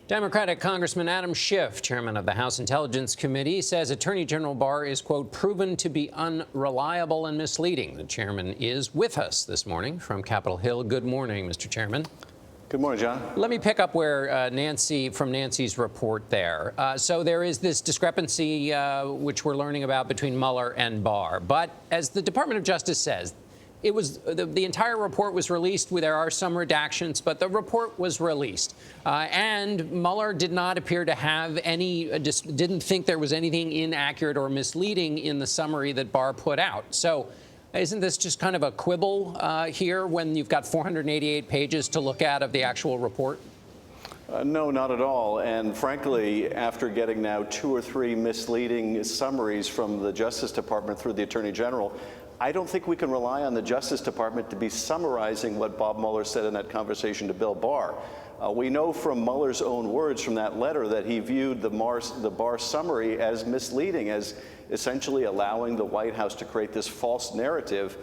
Democratic Congressman Adam Schiff, chairman of the House Intelligence Committee, says Attorney General Barr is, quote, proven to be unreliable and misleading. The chairman is with us this morning from Capitol Hill. Good morning, Mr. Chairman. Good morning, John. Let me pick up where Nancy's report there. So there is this discrepancy, which we're learning about between Mueller and Barr. But as the Department of Justice says, it was the entire report was released. There are some redactions, but the report was released. And Mueller did not appear to have any, didn't think there was anything inaccurate or misleading in the summary that Barr put out. So isn't this just kind of a quibble here when you've got 488 pages to look at of the actual report? No, not at all. And frankly, after getting now 2 or 3 misleading summaries from the Justice Department through the Attorney General, I don't think we can rely on the Justice Department to be summarizing what Bob Mueller said in that conversation to Bill Barr. We know from Mueller's own words from that letter that he viewed the Barr summary as misleading, as essentially allowing the White House to create this false narrative.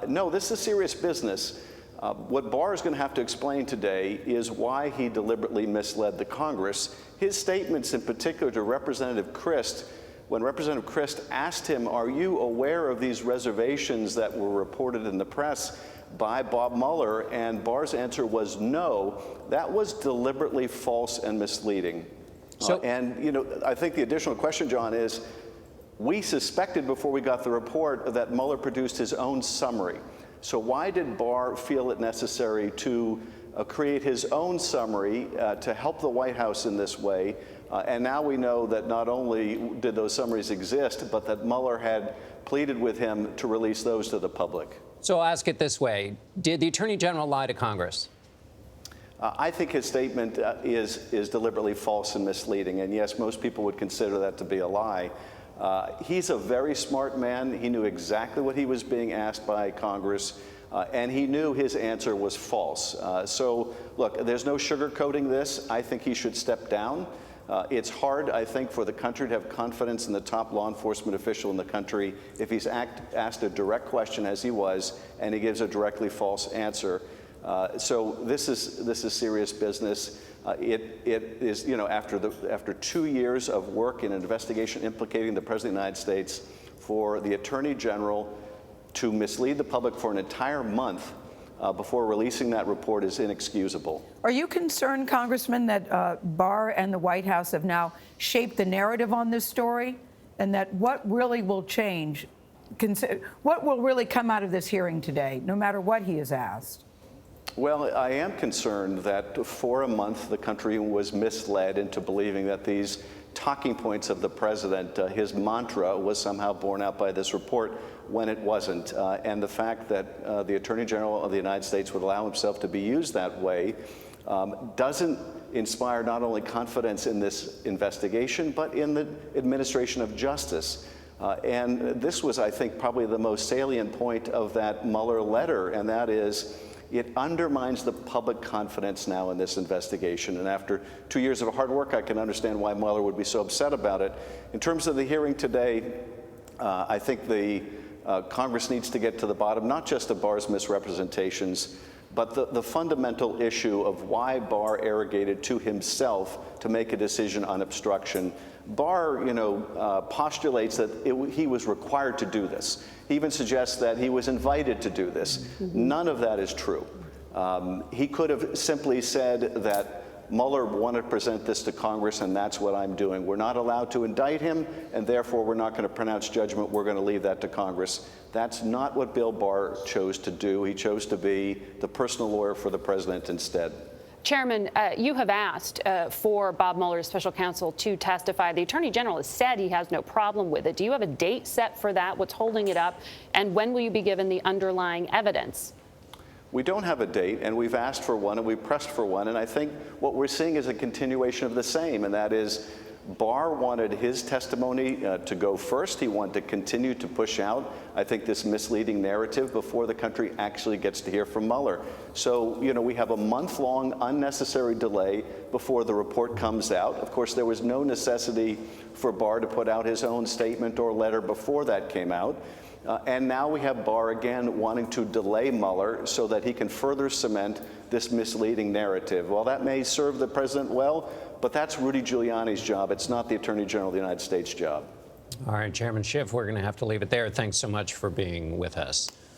No, this is serious business. What Barr is going to have to explain today is why he deliberately misled the Congress. His statements in particular to Representative Christ, when Representative Christ asked him, are you aware of these reservations that were reported in the press by Bob Mueller? And Barr's answer was no. That was deliberately false and misleading. And, you know, I think the additional question, John, is we suspected before we got the report that Mueller produced his own summary. So why did Barr feel it necessary to create his own summary to help the White House in this way? And now we know that not only did those summaries exist, but that Mueller had pleaded with him to release those to the public. So I'll ask it this way. Did the Attorney General lie to Congress? I think his statement is deliberately false and misleading. And yes, most people would consider that to be a lie. He's a very smart man. He knew exactly what he was being asked by Congress. And he knew his answer was false. So, look, there's no sugarcoating this. I think he should step down. It's hard, I think, for the country to have confidence in the top law enforcement official in the country if he's asked a direct question, as he was, and he gives a directly false answer. So this is serious business. It is, you know, after 2 years of work in an investigation implicating the President of the United States, for the Attorney General to mislead the public for an entire month before releasing that report is inexcusable. Are you concerned, Congressman, that Barr and the White House have now shaped the narrative on this story, and that what really will change, what will really come out of this hearing today, no matter what he is asked? Well, I am concerned that for a month the country was misled into believing that these talking points of the president, his mantra, was somehow borne out by this report when it wasn't. And the fact that the Attorney General of the United States would allow himself to be used that way doesn't inspire not only confidence in this investigation, but in the administration of justice. And this was, I think, probably the most salient point of that Mueller letter, and that is, it undermines the public confidence now in this investigation. And after 2 years of hard work, I can understand why Mueller would be so upset about it. In terms of the hearing today, I think the Congress needs to get to the bottom, not just of Barr's misrepresentations, but the fundamental issue of why Barr arrogated to himself to make a decision on obstruction. Barr, you know, postulates that he was required to do this. He even suggests that he was invited to do this. None of that is true. He could have simply said that Mueller wanted to present this to Congress, and that's what I'm doing. We're not allowed to indict him, and therefore we're not going to pronounce judgment. We're going to leave that to Congress. That's not what Bill Barr chose to do. He chose to be the personal lawyer for the president instead. Chairman, you have asked for Bob Mueller's special counsel to testify. The Attorney General has said he has no problem with it. Do you have a date set for that? What's holding it up? And when will you be given the underlying evidence? We don't have a date, and we've asked for one, and we've pressed for one. And I think what we're seeing is a continuation of the same, and that is Barr wanted his testimony to go first. He wanted to continue to push out, I think, this misleading narrative before the country actually gets to hear from Mueller. So, you know, we have a month-long unnecessary delay before the report comes out. Of course, there was no necessity for Barr to put out his own statement or letter before that came out. And now we have Barr again wanting to delay Mueller so that he can further cement this misleading narrative. Well, that may serve the president well, but that's Rudy Giuliani's job. It's not the Attorney General of the United States' job. All right, Chairman Schiff, we're going to have to leave it there. Thanks so much for being with us.